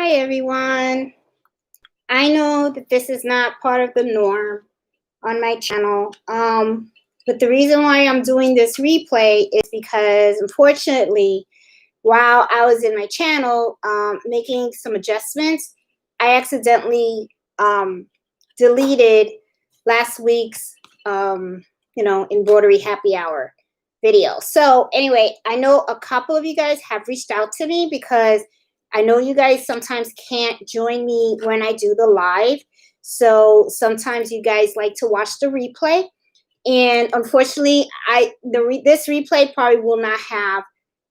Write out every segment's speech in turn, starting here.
Hi, everyone. I know that this is not part of the norm on my channel, but the reason why I'm doing this replay is because, unfortunately, while I was in my channel making some adjustments, I accidentally deleted last week's, embroidery happy hour video. So anyway, I know a couple of you guys have reached out to me because I know you guys sometimes can't join me when I do the live. So sometimes you guys like to watch the replay. And unfortunately, this replay probably will not have,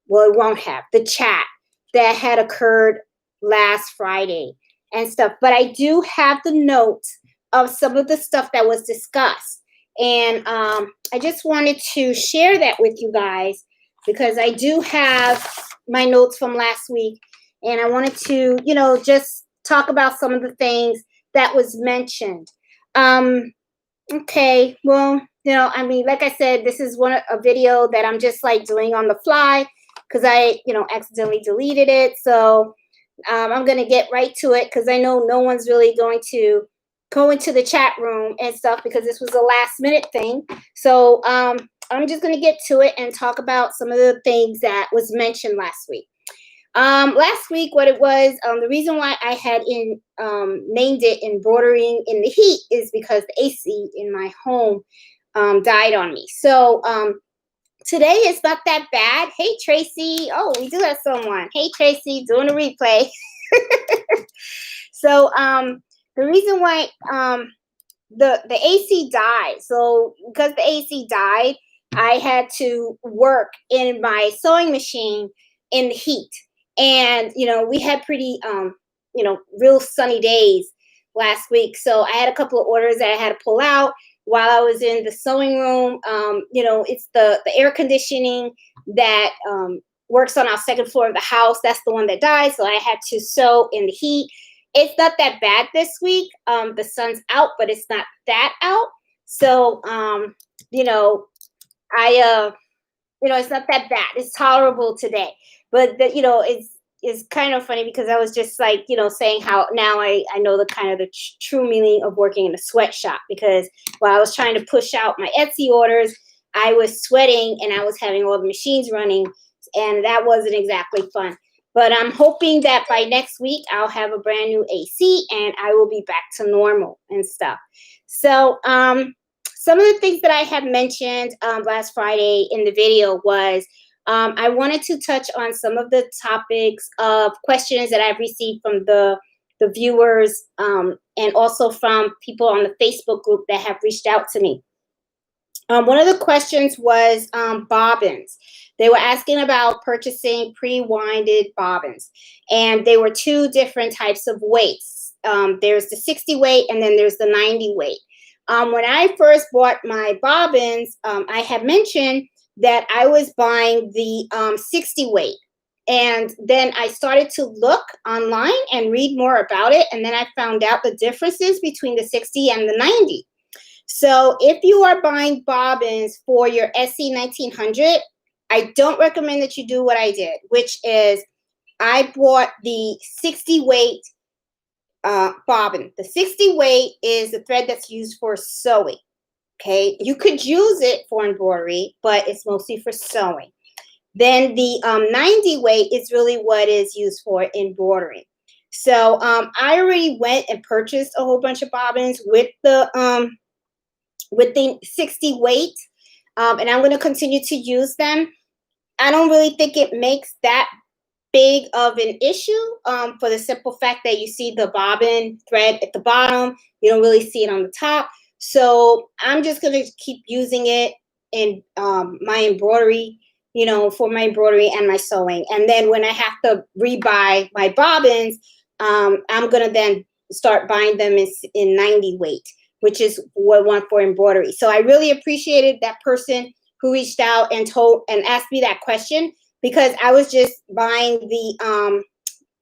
well, it won't have the chat that had occurred last Friday and stuff. But I do have the notes of some of the stuff that was discussed. And I just wanted to share that with you guys because I do have my notes from last week. And I wanted to, just talk about some of the things that was mentioned. Okay, well, like I said, this is a video that I'm just like doing on the fly because I, accidentally deleted it. So I'm going to get right to it because I know no one's really going to go into the chat room and stuff because this was a last minute thing. So I'm just going to get to it and talk about some of the things that was mentioned last week. Last week, what it was, the reason why I had named it Embroidering in the Heat is because the AC in my home died on me. So today is not that bad. Hey, Tracy. Oh, we do have someone. Hey, Tracy, doing a replay. So the reason why the AC died, so because the AC died, I had to work in my sewing machine in the heat. And, we had pretty, real sunny days last week. So I had a couple of orders that I had to pull out while I was in the sewing room. It's the air conditioning that works on our second floor of the house. That's the one that died. So I had to sew in the heat. It's not that bad this week. The sun's out, but it's not that out. So, it's not that bad. It's tolerable today. But it's kind of funny because I was just like, saying how now I know the kind of the true meaning of working in a sweatshop, because while I was trying to push out my Etsy orders, I was sweating and I was having all the machines running, and that wasn't exactly fun. But I'm hoping that by next week I'll have a brand new AC and I will be back to normal and stuff. So some of the things that I had mentioned last Friday in the video was I wanted to touch on some of the topics of questions that I've received from the viewers and also from people on the Facebook group that have reached out to me. One of the questions was bobbins. They were asking about purchasing pre-winded bobbins, and they were two different types of weights. There's the 60 weight and then there's the 90 weight. When I first bought my bobbins, I had mentioned that I was buying the 60 weight. And then I started to look online and read more about it. And then I found out the differences between the 60 and the 90. So if you are buying bobbins for your SC 1900, I don't recommend that you do what I did, which is I bought the 60 weight bobbin. The 60 weight is the thread that's used for sewing. Okay, you could use it for embroidery, but it's mostly for sewing. Then the 90 weight is really what is used for embroidery. So I already went and purchased a whole bunch of bobbins with the 60 weight, and I'm going to continue to use them. I don't really think it makes that big of an issue for the simple fact that you see the bobbin thread at the bottom. You don't really see it on the top. So I'm just going to keep using it in my embroidery, for my embroidery and my sewing. And then when I have to rebuy my bobbins, I'm going to then start buying them in 90 weight, which is what I want for embroidery. So I really appreciated that person who reached out and asked me that question, because I was just buying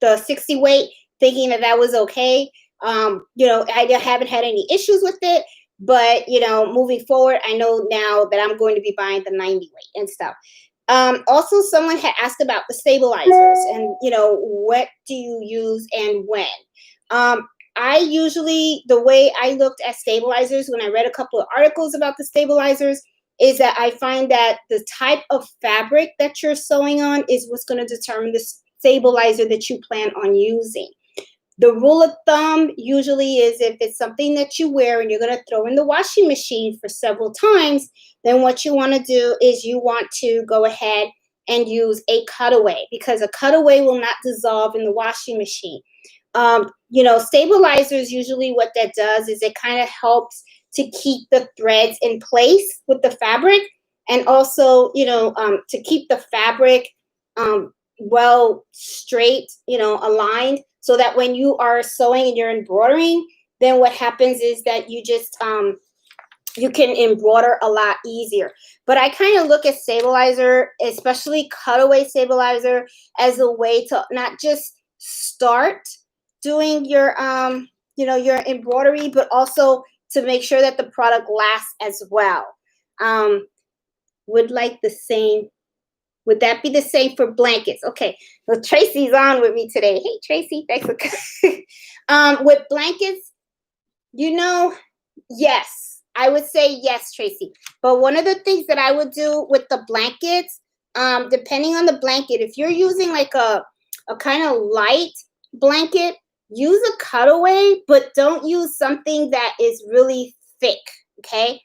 the 60 weight thinking that was okay. I haven't had any issues with it, but moving forward, I know now that I'm going to be buying the 90 weight and stuff. Also, someone had asked about the stabilizers and, what do you use and when? Um, I usually, the way I looked at stabilizers when I read a couple of articles about the stabilizers is that I find that the type of fabric that you're sewing on is what's going to determine the stabilizer that you plan on using. The rule of thumb usually is if it's something that you wear and you're going to throw in the washing machine for several times, then what you want to do is you want to go ahead and use a cutaway, because a cutaway will not dissolve in the washing machine. Stabilizers, usually what that does is it kind of helps to keep the threads in place with the fabric, and also, to keep the fabric well straight, aligned, so that when you are sewing and you're embroidering, then what happens is that you just you can embroider a lot easier. But I kind of look at stabilizer, especially cutaway stabilizer, as a way to not just start doing your your embroidery, but also to make sure that the product lasts as well. Would like the same Would that be the same for blankets? Okay, so Tracy's on with me today. Hey, Tracy, thanks for with blankets, yes, I would say yes, Tracy. But one of the things that I would do with the blankets, depending on the blanket, if you're using like a kind of light blanket, use a cutaway, but don't use something that is really thick, okay?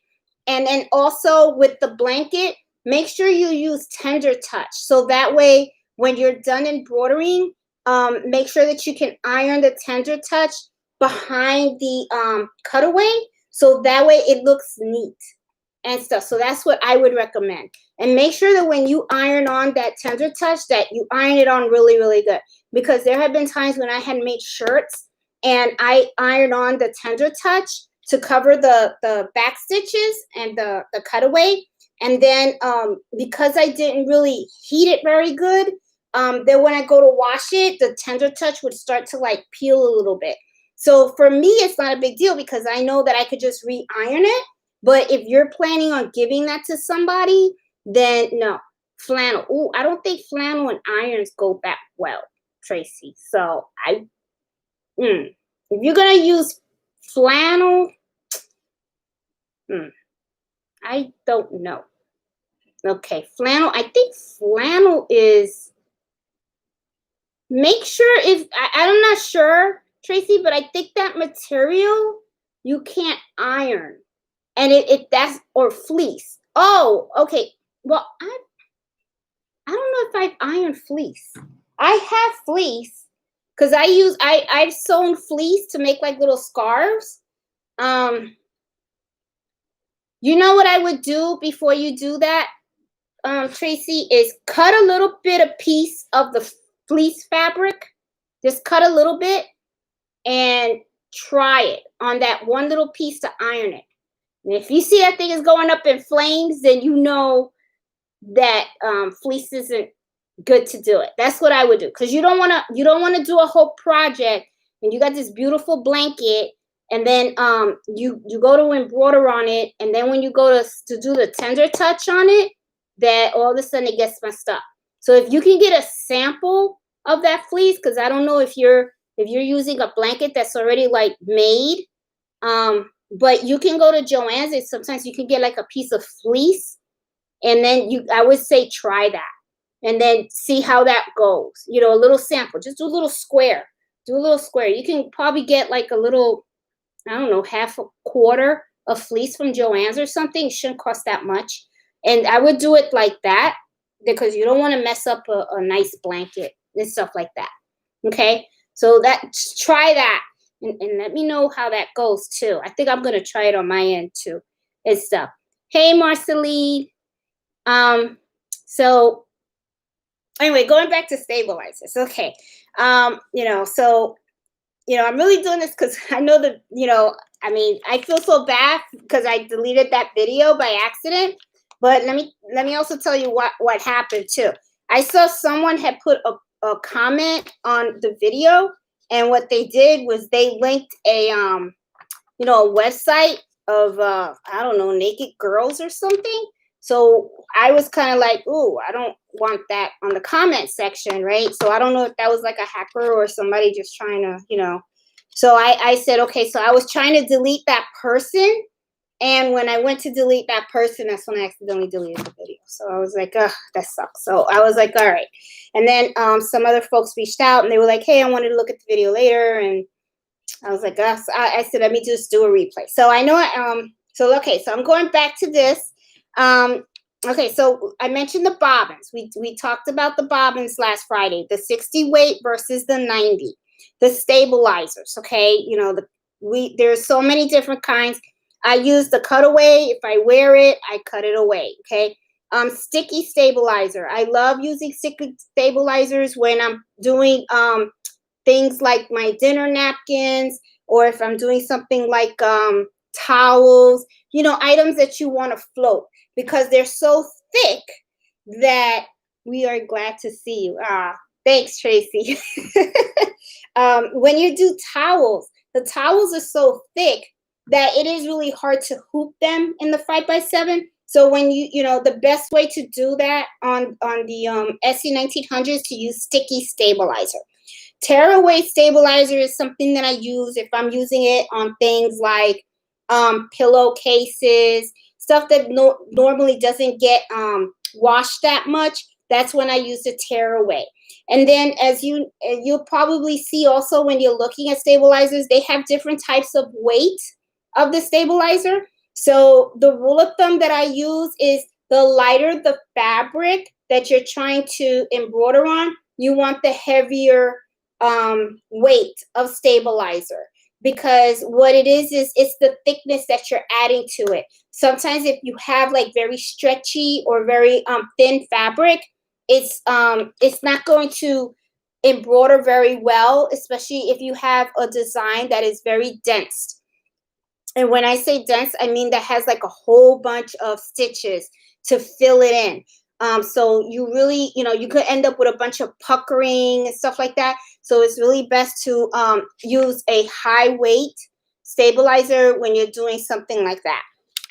And then also with the blanket, make sure you use tender touch. So that way, when you're done embroidering, make sure that you can iron the tender touch behind the cutaway. So that way it looks neat and stuff. So that's what I would recommend. And make sure that when you iron on that tender touch, that you iron it on really, really good. Because there have been times when I had made shirts and I ironed on the tender touch to cover the back stitches and the cutaway. And then because I didn't really heat it very good, then when I go to wash it, the tender touch would start to like peel a little bit. So for me, it's not a big deal because I know that I could just re-iron it. But if you're planning on giving that to somebody, then no. Flannel. Ooh, I don't think flannel and irons go that well, Tracy. So if you're gonna use flannel, I don't know. Okay, flannel. I think flannel is. Make sure if I'm not sure, Tracy, but I think that material you can't iron, and it that's or fleece. Oh, okay. Well, I don't know if I've ironed fleece. I have fleece because I've sewn fleece to make like little scarves. You know what I would do before you do that, Tracy, is cut a little bit of piece of the fleece fabric. Just cut a little bit and try it on that one little piece to iron it. And if you see that thing is going up in flames, then you know that fleece isn't good to do it. That's what I would do, because you don't want to do a whole project and you got this beautiful blanket and then you go to embroider on it, and then when you go to do the tender touch on it, that all of a sudden it gets messed up. So if you can get a sample of that fleece, because I don't know if you're using a blanket that's already like made, but you can go to Joann's and sometimes you can get like a piece of fleece, and then I would say try that and then see how that goes. A little sample. Just do a little square. You can probably get like a little, I don't know, half a quarter of fleece from Joann's or something. It shouldn't cost that much. And I would do it like that because you don't want to mess up a nice blanket and stuff like that. Okay? So try that and let me know how that goes too. I think I'm going to try it on my end too and stuff. Hey, Marceline. So anyway, going back to stabilizers. Okay. So, I'm really doing this because I know that, I feel so bad because I deleted that video by accident. But let me also tell you what happened too. I saw someone had put a comment on the video, and what they did was they linked a a website of I don't know, naked girls or something. So I was kind of like, ooh, I don't want that on the comment section, right? So I don't know if that was like a hacker or somebody just trying to, So I said, okay, so I was trying to delete that person. And when I went to delete that person, that's when I accidentally deleted the video. So I was like, ugh, that sucks. So I was like, all right. And then some other folks reached out and they were like, hey, I wanted to look at the video later. And I was like, so I said, let me just do a replay. So I know, okay, so I'm going back to this. Okay, so I mentioned the bobbins. We talked about the bobbins last Friday, the 60 weight versus the 90, the stabilizers. Okay, there's so many different kinds. I use the cutaway. If I wear it, I cut it away. Okay. Sticky stabilizer. I love using sticky stabilizers when I'm doing things like my dinner napkins, or if I'm doing something like towels, items that you want to float because they're so thick that we are glad to see you. Thanks, Tracy. When you do towels, the towels are so thick that it is really hard to hoop them in the 5x7. So when the best way to do that on the SC1900 is to use sticky stabilizer. Tearaway stabilizer is something that I use if I'm using it on things like pillowcases, stuff that normally doesn't get washed that much. That's when I use the tearaway. And then you'll probably see also when you're looking at stabilizers, they have different types of weight of the stabilizer. So the rule of thumb that I use is the lighter the fabric that you're trying to embroider on, you want the heavier weight of stabilizer, because what it is it's the thickness that you're adding to it. Sometimes if you have like very stretchy or very thin fabric, it's not going to embroider very well, especially if you have a design that is very dense. And when I say dense, I mean that has like a whole bunch of stitches to fill it in. So you really, you could end up with a bunch of puckering and stuff like that. So it's really best to use a high weight stabilizer when you're doing something like that.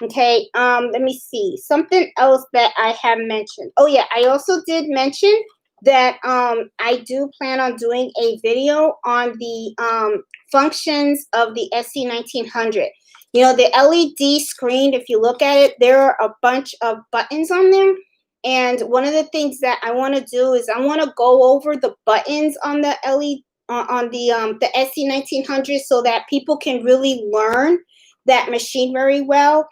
Okay, let me see. Something else that I have mentioned. Oh yeah, I also did mention that I do plan on doing a video on the functions of the SC1900. The LED screen, if you look at it, there are a bunch of buttons on there. And one of the things that I want to do is I want to go over the buttons on the LED on the SC1900 so that people can really learn that machine very well.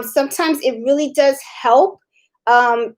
Sometimes it really does help, when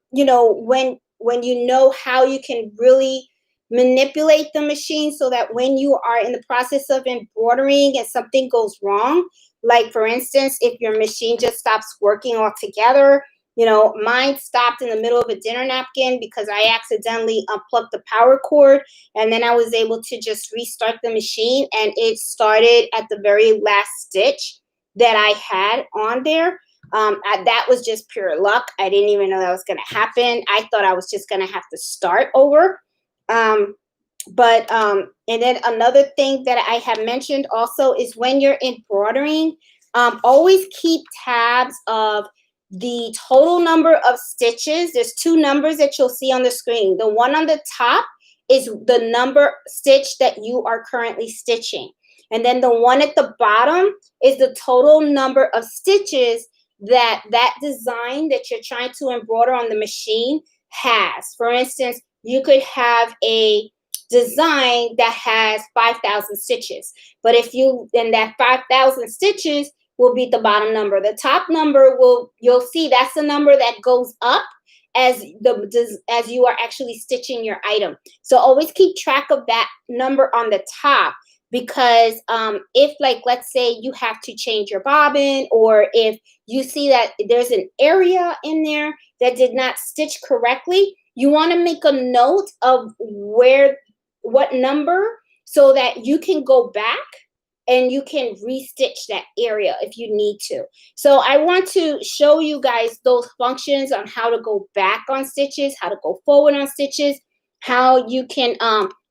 you know how you can really manipulate the machine so that when you are in the process of embroidering and something goes wrong, like for instance, if your machine just stops working altogether, mine stopped in the middle of a dinner napkin because I accidentally unplugged the power cord, and then I was able to just restart the machine and it started at the very last stitch that I had on there. That was just pure luck. I didn't even know that was going to happen. I thought I was just going to have to start over. And then another thing that I have mentioned also is when you're embroidering, always keep tabs of the total number of stitches. There's two numbers that you'll see on the screen. The one on the top is the number stitch that you are currently stitching. And then the one at the bottom is the total number of stitches that design that you're trying to embroider on the machine has. For instance, you could have a design that has 5,000 stitches, but then that 5,000 stitches will be the bottom number. The top number you'll see that's the number that goes up as you are actually stitching your item. So always keep track of that number on the top, because if, like, let's say you have to change your bobbin, or if you see that there's an area in there that did not stitch correctly, you want to make a note of what number, so that you can go back and you can restitch that area if you need to. So I want to show you guys those functions on how to go back on stitches, how to go forward on stitches, how you can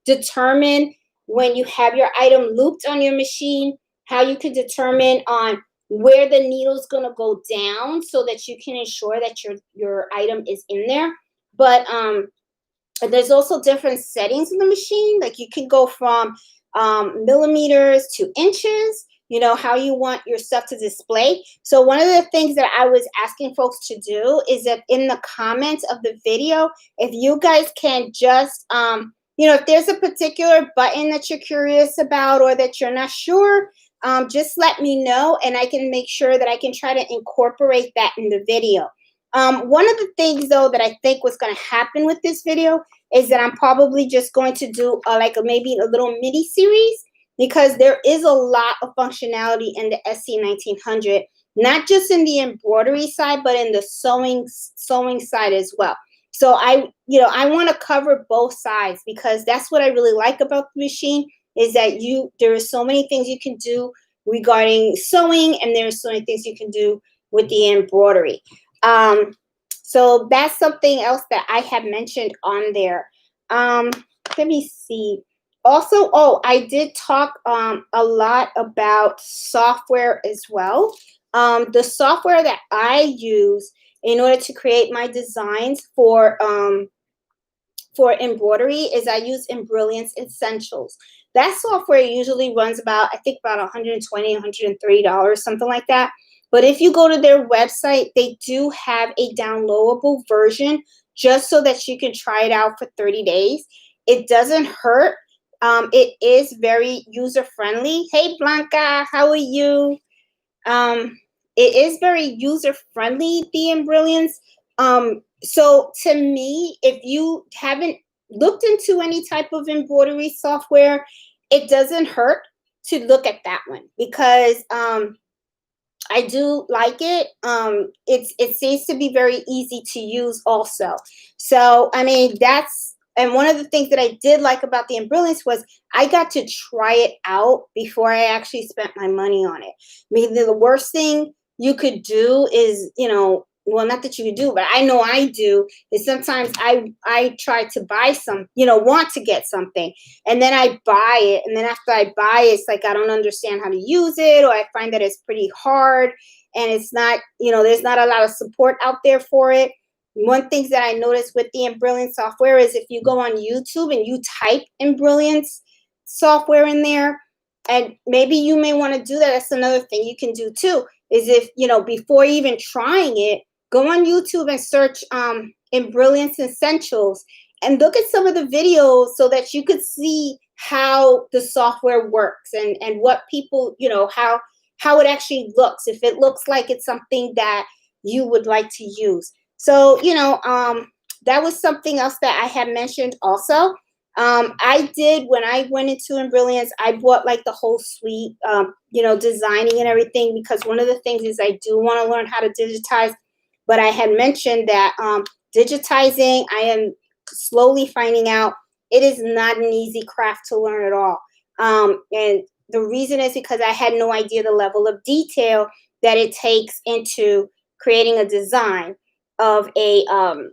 determine when you have your item looped on your machine, how you can determine on where the needle's going to go down so that you can ensure that your item is in there. But there's also different settings in the machine. Like you can go from millimeters to inches, you know, how you want your stuff to display. So one of the things that I was asking folks to do is that in the comments of the video, if you guys can just, you know, if there's a particular button that you're curious about or that you're not sure, just let me know and I can make sure that I can try to incorporate that in the video. One of the things though that I think was going to happen with this video is that I'm probably just going to do like maybe a little mini series, because there is a lot of functionality in the SC1900, not just in the embroidery side, but in the sewing side as well. So I want to cover both sides, because that's what I really like about the machine, is that there are so many things you can do regarding sewing, and there are so many things you can do with the embroidery. So that's something else that I have mentioned on there. Let me see. Also, I did talk a lot about software as well. The software that I use in order to create my designs for embroidery is I use Embroidery Essentials. That software usually runs about, I think about $120, $130, something like that. But if you go to their website, they do have a downloadable version just so that you can try it out for 30 days. It doesn't hurt. It is very user-friendly. Hey, Blanca, how are you? It is very user-friendly, the Embroidery. So to me, if you haven't looked into any type of embroidery software, it doesn't hurt to look at that one, because I do like it. It seems to be very easy to use also. So, I mean, and one of the things that I did like about the Embroidery was I got to try it out before I actually spent my money on it. I mean, the worst thing you could do is, you know, well, not that you could do, but I know I do, is sometimes I try to buy some, you know, want to get something, and then I buy it, and then after I buy it, it's like I don't understand how to use it, or I find that it's pretty hard, and it's not, you know, there's not a lot of support out there for it. One thing that I noticed with the Embroidery software is if you go on YouTube and you type Embroidery software in there, and maybe you may want to do that. That's another thing you can do too, is if, you know, before even trying it, go on YouTube and search Embroidery Essentials and look at some of the videos so that you could see how the software works, and what people, you know, how it actually looks, if it looks like it's something that you would like to use. So, you know, that was something else that I had mentioned also. I did, when I went into Embroidery, I bought like the whole suite, you know, designing and everything, because one of the things is I do want to learn how to digitize. But I had mentioned that digitizing, I am slowly finding out it is not an easy craft to learn at all. And the reason is because I had no idea the level of detail that it takes into creating a design of an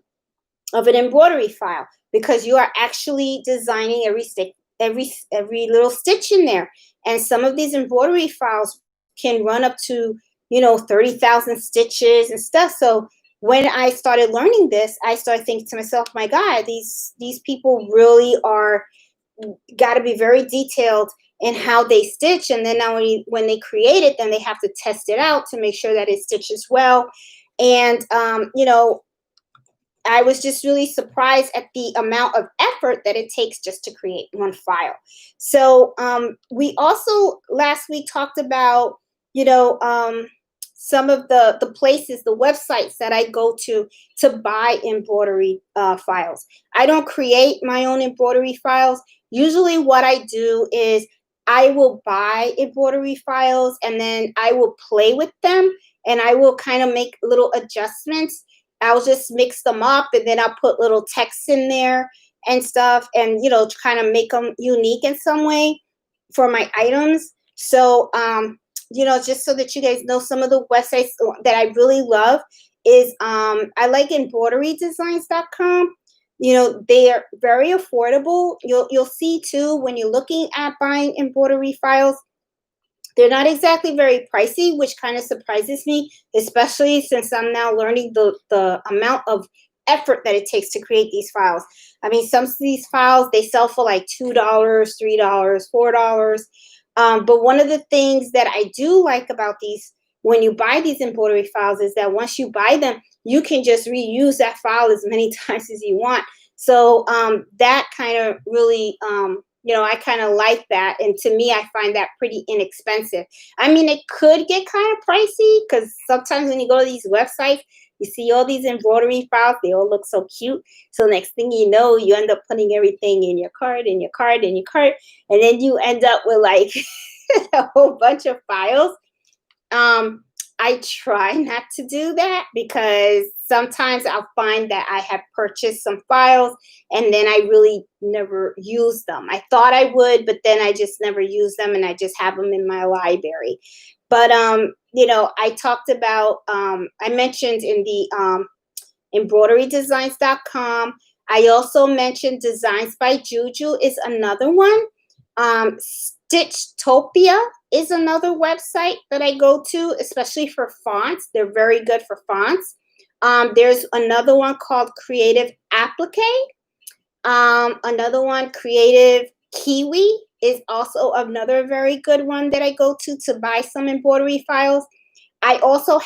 embroidery file, because you are actually designing every little stitch in there. And some of these embroidery files can run up to, you know, 30,000 stitches and stuff. So when I started learning this, I started thinking to myself, my God, these people really are got to be very detailed in how they stitch. And then now when they create it, then they have to test it out to make sure that it stitches well. And, you know, I was just really surprised at the amount of effort that it takes just to create one file. So we also last week talked about, you know, some of the places, the websites that I go to buy embroidery files. I don't create my own embroidery files. Usually what I do is I will buy embroidery files, and then I will play with them, and I will kind of make little adjustments. I'll just mix them up, and then I'll put little text in there and stuff, and, you know, to kind of make them unique in some way for my items. So, you know, just so that you guys know, some of the websites that I really love is I like embroiderydesigns.com. You know, they are very affordable. You'll see too, when you're looking at buying embroidery files, They're not exactly very pricey, which kind of surprises me, especially since I'm now learning the amount of effort that it takes to create these files. I mean, some of these files they sell for like $2, $3, $4. But one of the things that I do like about these when you buy these embroidery files is that once you buy them, you can just reuse that file as many times as you want. So that kind of really I kind of like that. And to me, I find that pretty inexpensive. I mean, it could get kind of pricey because sometimes when you go to these websites, you see all these embroidery files, they all look so cute. So next thing you know, you end up putting everything in your cart, in your cart, in your cart, and then you end up with like a whole bunch of files. um, I try not to do that because sometimes I'll find that I have purchased some files and then I really never use them. I thought I would, but then I just never use them and I just have them in my library. But I talked about I mentioned in the embroiderydesigns.com. I also mentioned Designs by Juju is another one. Stitchtopia is another website that I go to, especially for fonts. They're very good for fonts. There's another one called Creative Applique. Another one, Creative Kiwi, is also another very good one that I go to buy some embroidery files. I also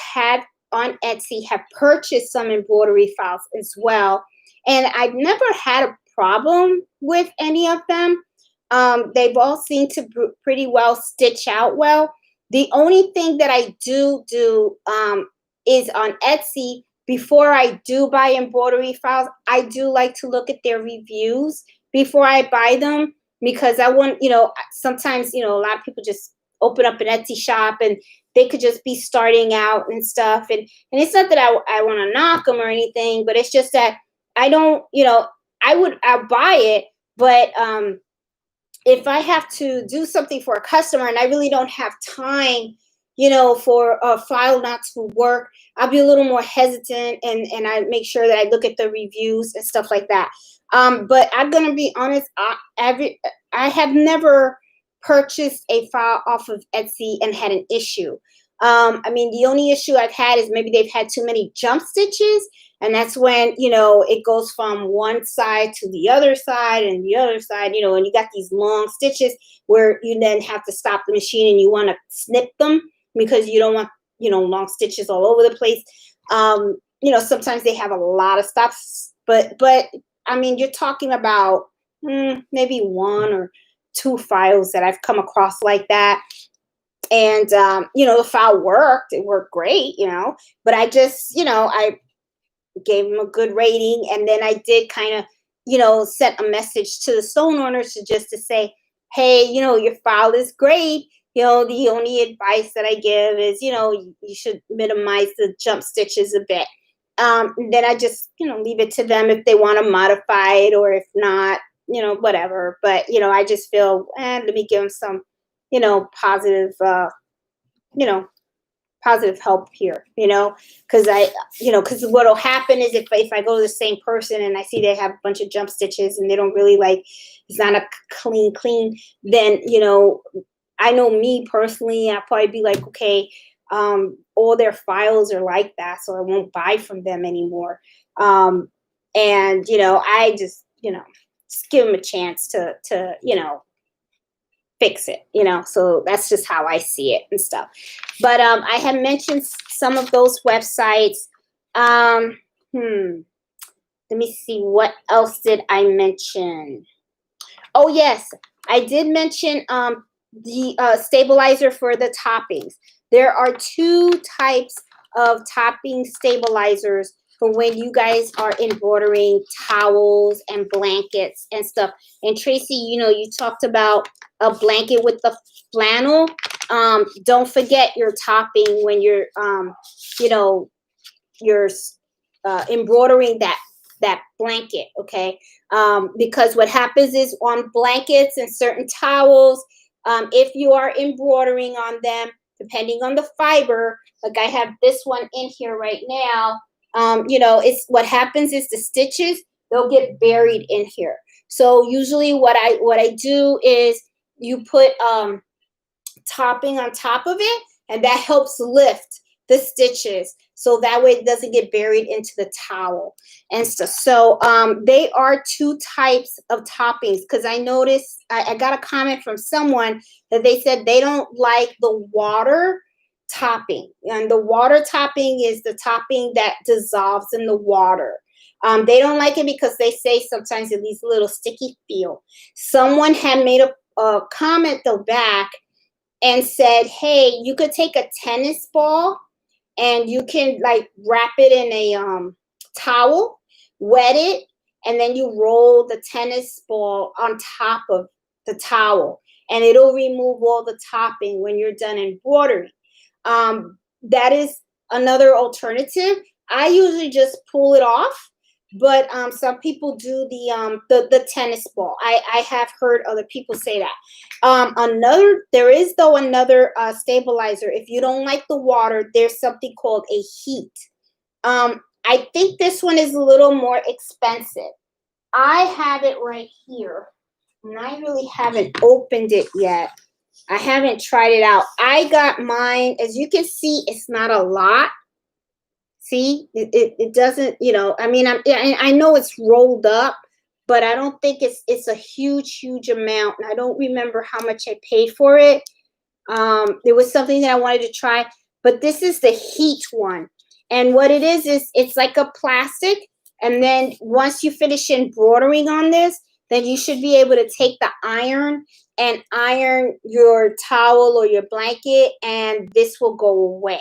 on Etsy have purchased some embroidery files as well, and I've never had a problem with any of them. They've all seemed to pretty well stitch out well. The only thing that I do is on Etsy. Before I do buy embroidery files, I do like to look at their reviews before I buy them because I want, sometimes, a lot of people just open up an Etsy shop and they could just be starting out and stuff. And it's not that I want to knock them or anything, but it's just that I don't, I'll buy it, but if I have to do something for a customer and I really don't have time, for a file not to work, I'll be a little more hesitant and I make sure that I look at the reviews and stuff like that. But I'm gonna be honest, I have never purchased a file off of Etsy and had an issue. I mean, the only issue I've had is maybe they've had too many jump stitches, and that's when it goes from one side to the other side and the other side, and you got these long stitches where you then have to stop the machine and you want to snip them because you don't want long stitches all over the place. Sometimes they have a lot of stops, but I mean, you're talking about maybe one or two files that I've come across like that. And the file worked, it worked great, but I just I gave him a good rating, and then I did kind of sent a message to the stone owners to say, hey, your file is great, the only advice that I give is you should minimize the jump stitches a bit. Then I just leave it to them if they want to modify it, or if not, whatever. But I just feel, let me give them some positive positive help here, because because what'll happen is if I go to the same person and I see they have a bunch of jump stitches and they don't really it's not a clean, then I know me personally, I'll probably be like, okay, all their files are like that, so I won't buy from them anymore. And I just give them a chance to fix it, so that's just how I see it and stuff. But I have mentioned some of those websites. Let me see, what else did I mention? Oh yes, I did mention the stabilizer for the toppings. There are two types of topping stabilizers for when you guys are embroidering towels and blankets and stuff. And Tracy, you talked about a blanket with the flannel. Don't forget your topping when you're you're embroidering that blanket, okay? Because what happens is on blankets and certain towels, if you are embroidering on them, depending on the fiber, like I have this one in here right now, it's what happens is the stitches, they'll get buried in here. So usually what I do is you put topping on top of it, and that helps lift the stitches so that way it doesn't get buried into the towel and stuff. So they are two types of toppings, because I noticed I got a comment from someone that they said they don't like the water topping, and the water topping is the topping that dissolves in the water. They don't like it because they say sometimes it leaves a little sticky feel. Someone had made a comment though back and said, hey, you could take a tennis ball and you can like wrap it in a towel, wet it, and then you roll the tennis ball on top of the towel, and it'll remove all the topping when you're done embroidering. That is another alternative. I usually just pull it off, but some people do the tennis ball. I have heard other people say that. There is though another stabilizer. If you don't like the water, there's something called a heat. I think this one is a little more expensive. I have it right here, and I really haven't opened it yet. I haven't tried it out. I got mine, as you can see, it's not a lot. See, it doesn't, you know, I mean, I know it's rolled up, but I don't think it's a huge amount. And I don't remember how much I paid for it. There was something that I wanted to try, but this is the heat one. And what it is it's like a plastic. And then once you finish embroidering on this, then you should be able to take the iron and iron your towel or your blanket, and this will go away.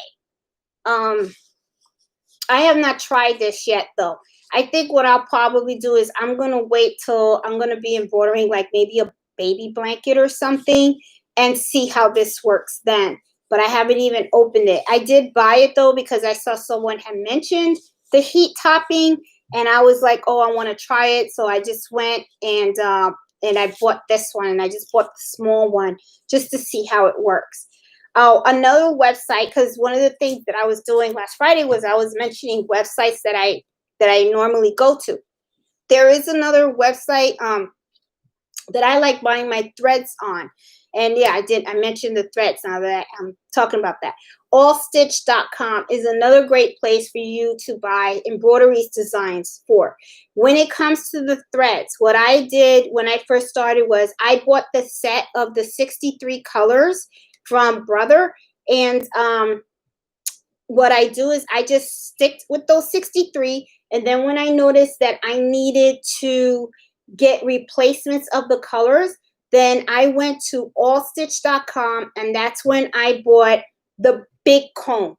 I have not tried this yet though. I think what I'll probably do is I'm going to wait till I'm going to be embroidering like maybe a baby blanket or something and see how this works then. But I haven't even opened it. I did buy it though because I saw someone had mentioned the heat topping, and I was like, oh, I want to try it. So I just went and I bought this one, and I just bought the small one just to see how it works. Oh, another website, because one of the things that I was doing last Friday was I was mentioning websites that I normally go to. There is another website that I like buying my threads on. And yeah, I mentioned the threads now that I'm talking about that. Allstitch.com is another great place for you to buy embroidery designs for. When it comes to the threads, what I did when I first started was I bought the set of the 63 colors from Brother, and what I do is I just stick with those 63, and then when I noticed that I needed to get replacements of the colors, then I went to allstitch.com, and that's when I bought the big combs.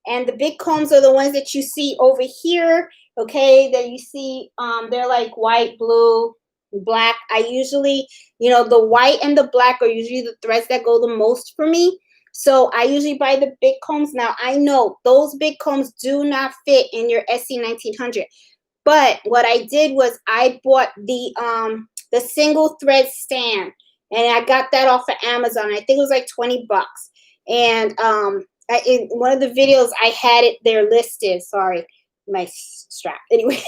And the big combs are the ones that you see over here, okay, that you see, they're like white, blue, black. I usually, you know, the white and the black are usually the threads that go the most for me. So I usually buy the big combs. Now I know those big combs do not fit in your SC 1900. But what I did was I bought the single thread stand, and I got that off of Amazon. I think it was like $20. And in one of the videos I had it there listed. Sorry, my strap. Anyway,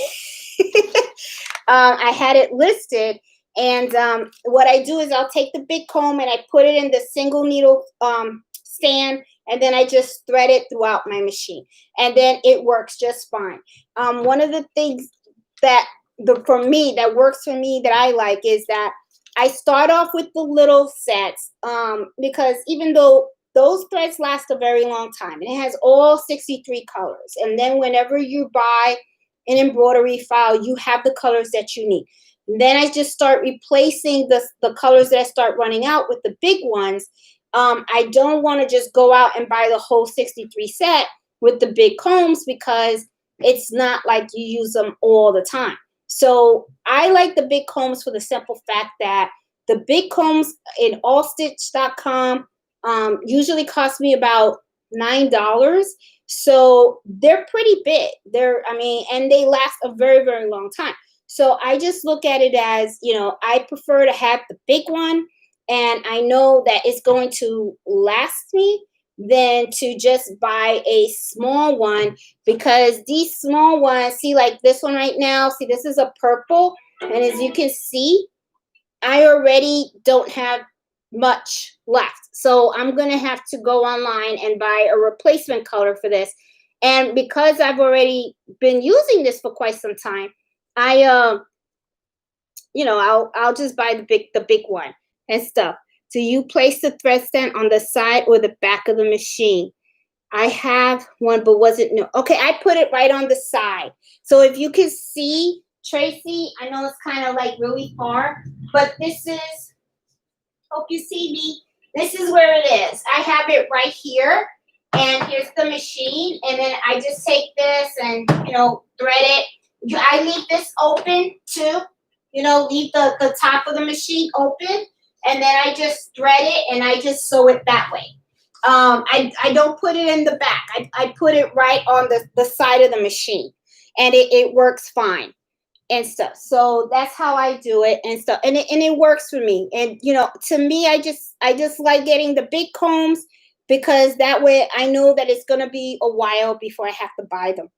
I had it listed, and what I do is I'll take the big comb and I put it in the single needle stand, and then I just thread it throughout my machine, and then it works just fine. One of the things that for me that works for me that I like is that I start off with the little sets, because even though those threads last a very long time, and it has all 63 colors, and then whenever you buy an embroidery file, you have the colors that you need. And then I just start replacing the colors that I start running out with the big ones. I don't want to just go out and buy the whole 63 set with the big combs, because it's not like you use them all the time. So I like the big combs for the simple fact that the big combs in allstitch.com usually cost me about $9. So they're pretty big. And they last a very, very long time. So I just look at it as, you know, I prefer to have the big one, and I know that it's going to last me, than to just buy a small one, because these small ones, see, like this one right now, see, this is a purple, and as you can see, I already don't have much left. So I'm going to have to go online and buy a replacement color for this. And because I've already been using this for quite some time, I I'll just buy the big one and stuff. So you place the thread stand on the side or the back of the machine. I have one, but wasn't new. Okay, I put it right on the side. So if you can see, Tracy, I know it's kind of like really far, but this is, hope you see me. This is where it is. I have it right here, and here's the machine, and then I just take this and, thread it. I leave this open too, leave the top of the machine open, and then I just thread it and I just sew it that way. I don't put it in the back. I put it right on the side of the machine, and it works fine and stuff. So that's how I do it and stuff. And it works for me. And to me, I just like getting the big combs, because that way I know that it's gonna be a while before I have to buy them.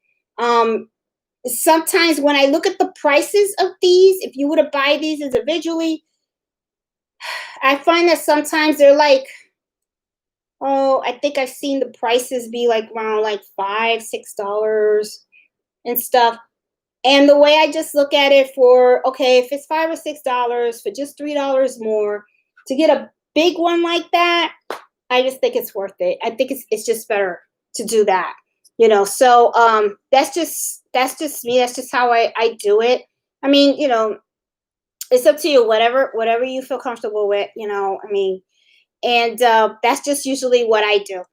Sometimes when I look at the prices of these, if you were to buy these individually, I find that sometimes they're like, oh, I think I've seen the prices be like around like $5, $6 and stuff. And the way I just look at it, for okay, if it's $5 or $6 for just $3 more to get a big one like that, I just think it's worth it. I think it's just better to do that. So that's just me. That's just how I do it. I mean, it's up to you. Whatever you feel comfortable with. I mean, and that's just usually what I do.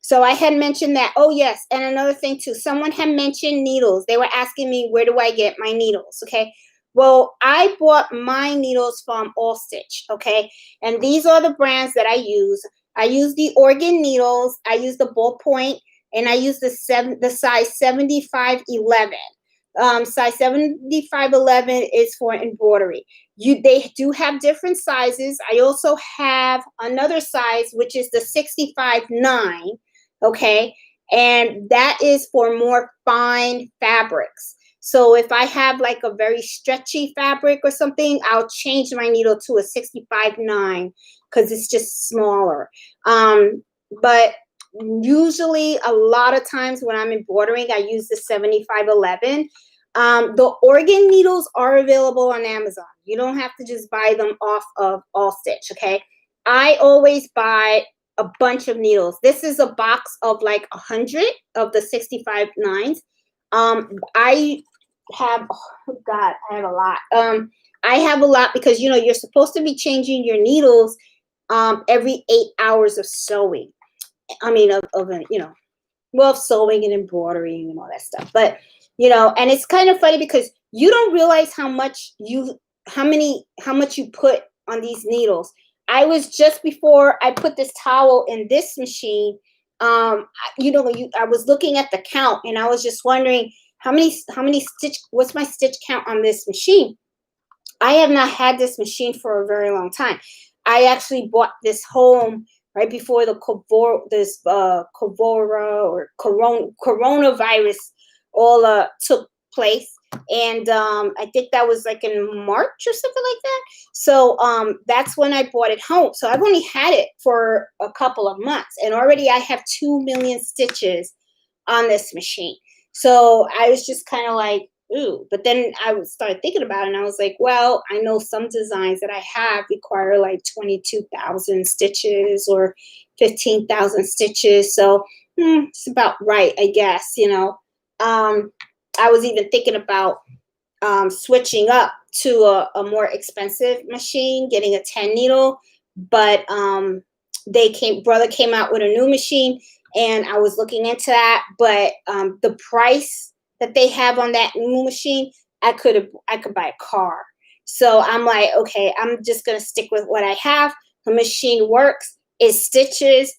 So I had mentioned that. Oh yes, and another thing too. Someone had mentioned needles. They were asking me, where do I get my needles? Okay. Well, I bought my needles from All Stitch. Okay, and these are the brands that I use. I use the organ needles. I use the ballpoint, and I use the size 7511. Size 7511 is for embroidery. They do have different sizes. I also have another size, which is the 65-9. Okay, and that is for more fine fabrics. So if I have like a very stretchy fabric or something, I'll change my needle to a 65-9, because it's just smaller. But usually, a lot of times when I'm embroidering, I use the 7511. The organ needles are available on Amazon. You don't have to just buy them off of All Stitch. Okay, I always buy a bunch of needles. This is a box of like 100 of the 65-9s. I have, oh God, I have a lot. I have a lot because you're supposed to be changing your needles every 8 hours of sewing. I mean, of sewing and embroidering and all that stuff. But and it's kind of funny because you don't realize how much you put on these needles. I was, just before I put this towel in this machine, I was looking at the count, and I was just wondering how many stitch, what's my stitch count on this machine. I have not had this machine for a very long time. I actually bought this home right before the coronavirus all took place, and I think that was like in March or something like that. So that's when I bought it home. So I've only had it for a couple of months, and already I have 2 million stitches on this machine. So I was just kind of like, ooh. But then I started thinking about it, and I was like, well, I know some designs that I have require like 22,000 stitches or 15,000 stitches. So it's about right, I guess. I was even thinking about switching up to a more expensive machine, getting a 10 needle. But brother came out with a new machine, and I was looking into that. But the price that they have on that new machine, I could buy a car. So I'm like, okay, I'm just gonna stick with what I have. The machine works. It stitches.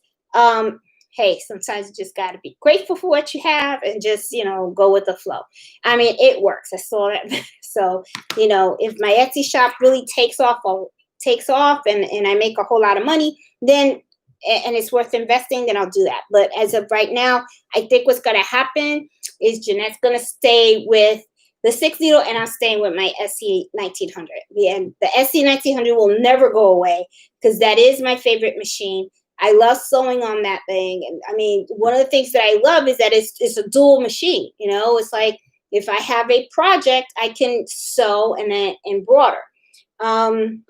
Hey, sometimes you just got to be grateful for what you have and just, go with the flow. I mean, it works. I saw that. So, if my Etsy shop really takes off and I make a whole lot of money, then, and it's worth investing, then I'll do that. But as of right now, I think what's going to happen is Jeanette's going to stay with the 6 needle, and I'm staying with my SC 1900. And the SC 1900 will never go away because that is my favorite machine. I love sewing on that thing. And I mean, one of the things that I love is that it's a dual machine. You know, it's like if I have a project, I can sew and then embroider. Um,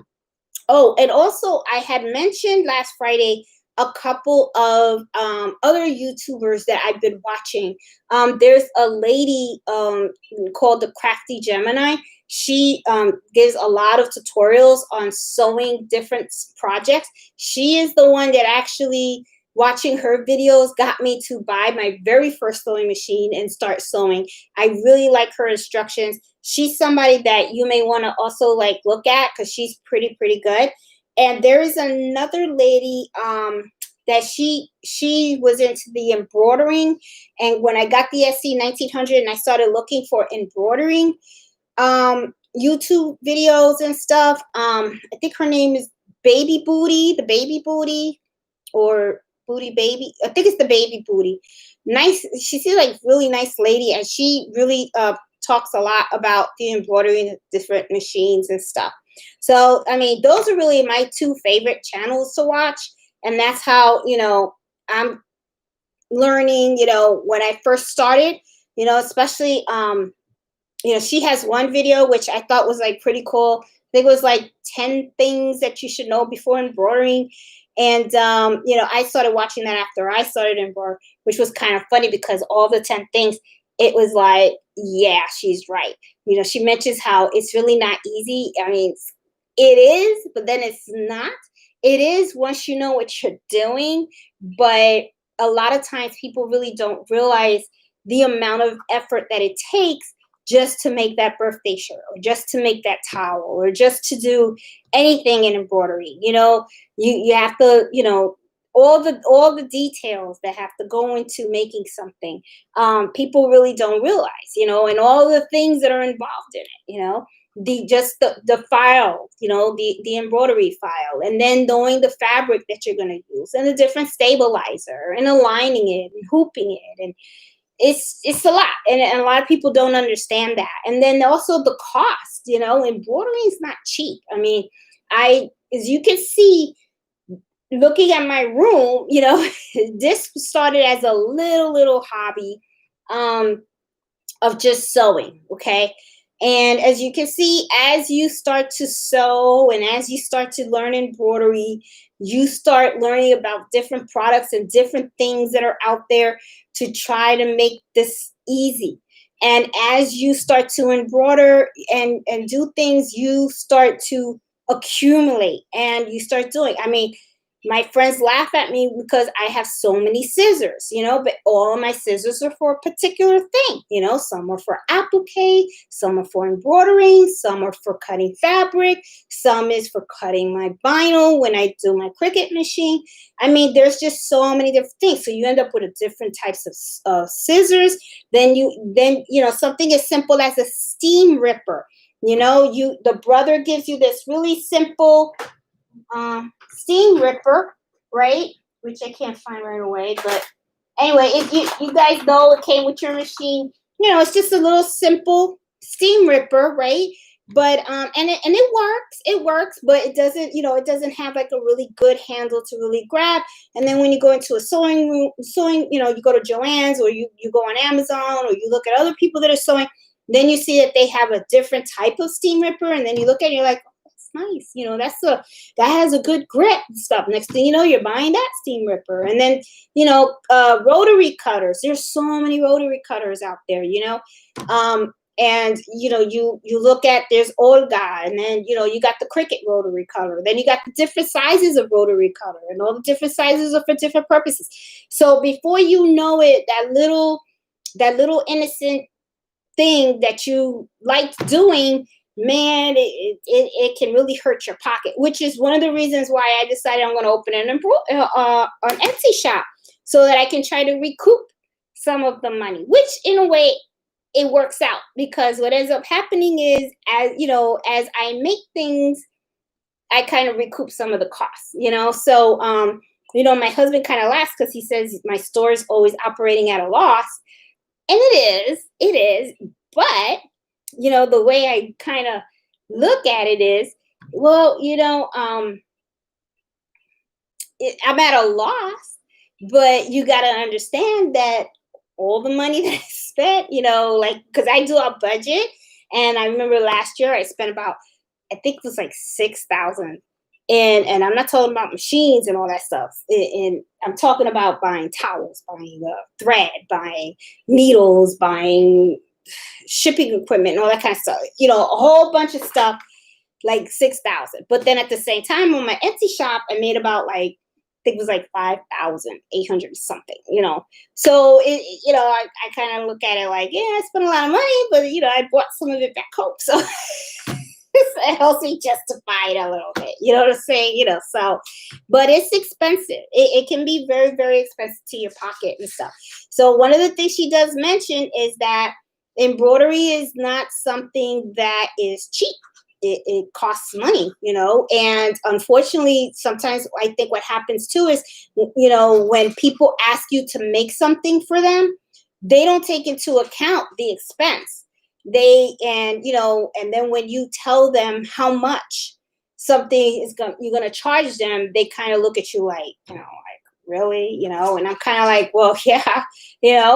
Oh, and also I had mentioned last Friday a couple of other YouTubers that I've been watching. There's a lady called the Crafty Gemini. She gives a lot of tutorials on sewing different projects. She is the one that actually watching her videos got me to buy my very first sewing machine and start sewing. I really like her instructions. She's somebody that you may want to also like look at because she's pretty good. And there is another lady that she was into the embroidering. And when I got the SC 1900 and I started looking for embroidering YouTube videos and stuff, I think her name is Baby Booty, the Baby Booty, or Booty Baby. I think it's the Baby Booty. Nice. She's a like really nice lady, and she really talks a lot about the embroidery, different machines and stuff. So I mean, those are really my two favorite channels to watch, and that's how I'm learning. When I first started, especially she has one video which I thought was like pretty cool. I think it was like 10 things that you should know before embroidering. And I started watching that after I started embroidering, which was kind of funny because all the 10 things, it was like, yeah, she's right. She mentions how it's really not easy. I mean, it is, but then it's not. It is once you know what you're doing, but a lot of times people really don't realize the amount of effort that it takes just to make that birthday shirt or just to make that towel or just to do anything in embroidery. You have to, all the details that have to go into making something. People really don't realize, and all the things that are involved in it, the file, the embroidery file, and then knowing the fabric that you're going to use and the different stabilizer and aligning it and hooping it, and it's a lot, and a lot of people don't understand that. And then also the cost, embroidery is not cheap. I mean, as you can see, looking at my room, this started as a little hobby of just sewing, okay? And as you can see, as you start to sew and as you start to learn embroidery, you start learning about different products and different things that are out there to try to make this easy. And as you start to embroider and do things, you start to accumulate and you start doing. I mean, my friends laugh at me because I have so many scissors, but all of my scissors are for a particular thing. Some are for applique, some are for embroidering, some are for cutting fabric, some is for cutting my vinyl when I do my Cricut machine. I mean, there's just so many different things. So you end up with a different types of scissors. Then something as simple as a steam ripper. The brother gives you this really simple steam ripper, right? Which I can't find right away. But anyway, if you guys know it came with your machine, it's just a little simple steam ripper, right? But and it works, but it doesn't have like a really good handle to really grab. And then when you go into a sewing room, you go to Joann's or you go on Amazon or you look at other people that are sewing, then you see that they have a different type of steam ripper, and then you look at it, and you're like, nice, that has a good grip and stuff. Next thing you know, you're buying that steam ripper. And then rotary cutters, there's so many rotary cutters out there, and you look at, there's Olga, and then you got the Cricut rotary cutter, then you got the different sizes of rotary cutter, and all the different sizes are for different purposes. So before you know it, that little innocent thing that you like doing, man, it can really hurt your pocket, which is one of the reasons why I decided I'm going to open an Etsy shop so that I can try to recoup some of the money, which in a way it works out, because what ends up happening is, as I make things, I kind of recoup some of the costs, So, my husband kind of laughs because he says my store is always operating at a loss. And it is, but the way I kind of look at it is, well, I'm at a loss, but you got to understand that all the money that I spent, like, because I do a budget, and I remember last year I spent about, I think it was like 6,000, and I'm not talking about machines and all that stuff, and I'm talking about buying towels, buying thread, buying needles, buying shipping equipment, and all that kind of stuff. A whole bunch of stuff, like 6,000. But then at the same time, on my Etsy shop, I made about like, I think it was like 5,800 something. So I kind of look at it like, yeah, I spent a lot of money, but I bought some of it back home, so it helps me justify it a little bit. You know what I'm saying? So, but it's expensive. It can be very, very expensive to your pocket and stuff. So one of the things she does mention is that embroidery is not something that is cheap. It costs money, and unfortunately, sometimes I think what happens too is, when people ask you to make something for them, they don't take into account the expense. And then when you tell them how much something you're going to charge them, they kind of look at you like, really, and I'm kind of like, well, yeah,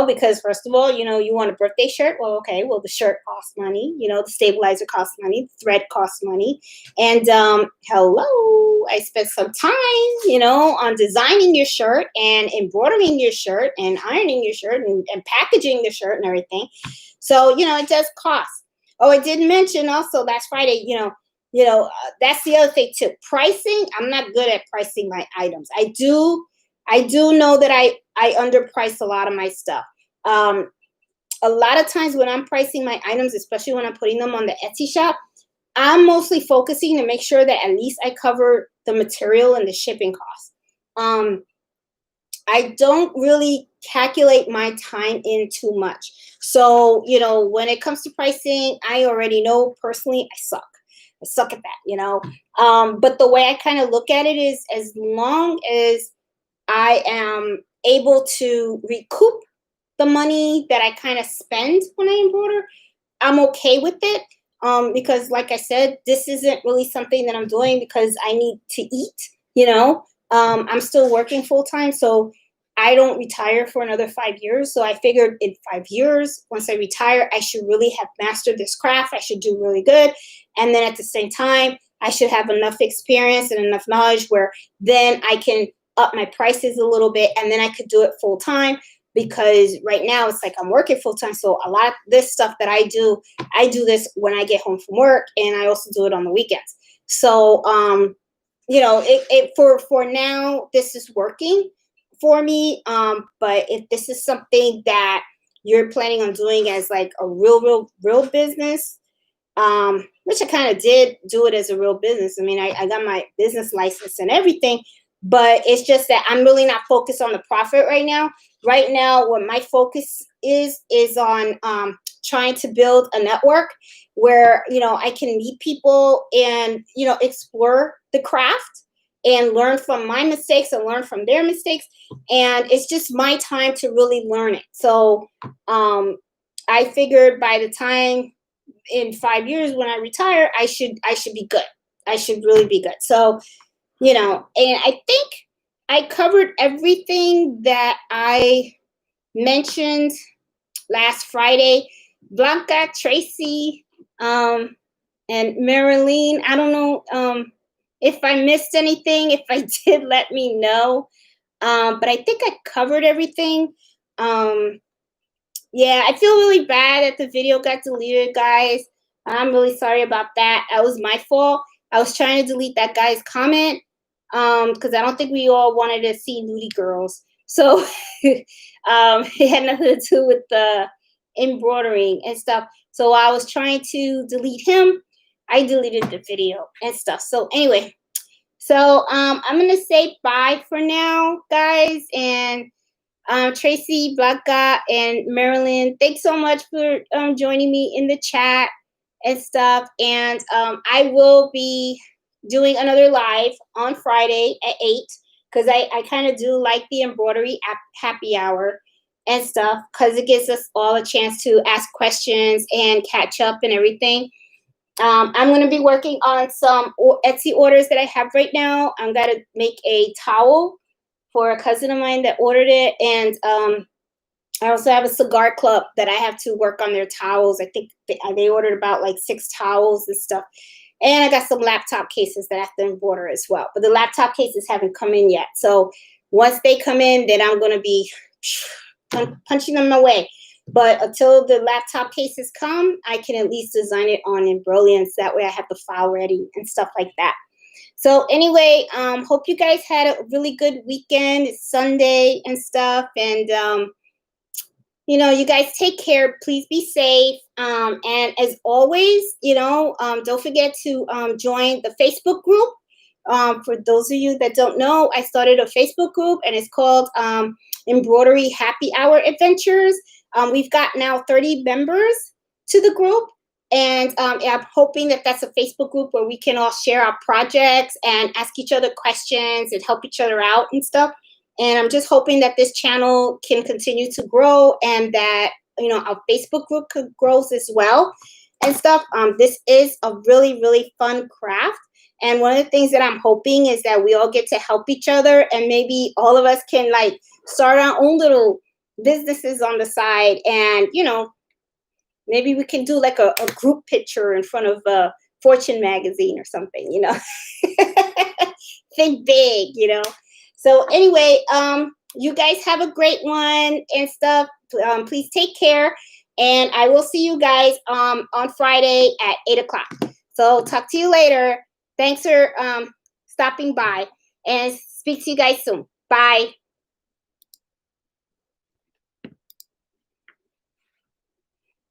because first of all, you want a birthday shirt. Well, okay, well, the shirt costs money, the stabilizer costs money, the thread costs money. And hello, I spent some time, on designing your shirt and embroidering your shirt and ironing your shirt and packaging the shirt and everything. So, it does cost. Oh, I did mention also last Friday, that's the other thing too. Pricing, I'm not good at pricing my items. I do know that I underprice a lot of my stuff. A lot of times when I'm pricing my items, especially when I'm putting them on the Etsy shop, I'm mostly focusing to make sure that at least I cover the material and the shipping costs. I don't really calculate my time in too much. So, when it comes to pricing, I already know personally I suck. I suck at that. But the way I kind of look at it is, as long as I am able to recoup the money that I kind of spend when I embroider, I'm okay with it. Because like I said, this isn't really something that I'm doing because I need to eat. I'm still working full time, so I don't retire for another 5 years. So I figured in 5 years, once I retire, I should really have mastered this craft. I should do really good. And then at the same time, I should have enough experience and enough knowledge where then I can up my prices a little bit, and then I could do it full time, because right now it's like I'm working full time. So a lot of this stuff that I do this when I get home from work, and I also do it on the weekends. So for now, this is working for me. But if this is something that you're planning on doing as like a real business, which I kind of did do it as a real business. I mean, I got my business license and everything, but it's just that I'm really not focused on the profit right now. Right now, what my focus is on trying to build a network where, I can meet people and, explore the craft and learn from my mistakes and learn from their mistakes. And it's just my time to really learn it. So I figured by the time in 5 years when I retire, I should be good. I should really be good. So, and I think I covered everything that I mentioned last Friday. Blanca, Tracy, and Marilyn, I don't know if I missed anything. If I did, let me know. But I think I covered everything. Yeah, I feel really bad that the video got deleted, guys. I'm really sorry about that. That was my fault. I was trying to delete that guy's comment because I don't think we all wanted to see nudie girls. So it had nothing to do with the embroidering and stuff. So I was trying to delete him. I deleted the video and stuff. So anyway, so I'm gonna say bye for now, guys, and Tracy, Blanca, and Marilyn, thanks so much for joining me in the chat and stuff. And I will be doing another live on Friday at 8, because I kind of do like the embroidery happy hour. and stuff, because it gives us all a chance to ask questions and catch up and everything. I'm going to be working on some Etsy orders that I have right now. I'm going to make a towel for a cousin of mine that ordered it. And I also have a cigar club that I have to work on their towels. I think they ordered about like 6 towels and stuff. And I got some laptop cases that I have to embroider as well. But the laptop cases haven't come in yet. So once they come in, then I'm going to be punching them away. But until the laptop cases come, I can at least design it on Embroidery. So that way I have the file ready and stuff like that. So anyway, hope you guys had a really good weekend. It's Sunday and stuff. And, you guys take care. Please be safe. And as always, don't forget to join the Facebook group. For those of you that don't know, I started a Facebook group, and it's called Embroidery Happy Hour Adventures. We've got now 30 members to the group. And I'm hoping that that's a Facebook group where we can all share our projects and ask each other questions and help each other out and stuff. And I'm just hoping that this channel can continue to grow, and that, our Facebook group grows as well and stuff. This is a really, really fun craft. And one of the things that I'm hoping is that we all get to help each other, and maybe all of us can like start our own little businesses on the side. And, maybe we can do like a group picture in front of a Fortune magazine or something, Think big, So anyway, you guys have a great one and stuff. Please take care. And I will see you guys on Friday at 8:00. So talk to you later. Thanks for stopping by, and speak to you guys soon. Bye.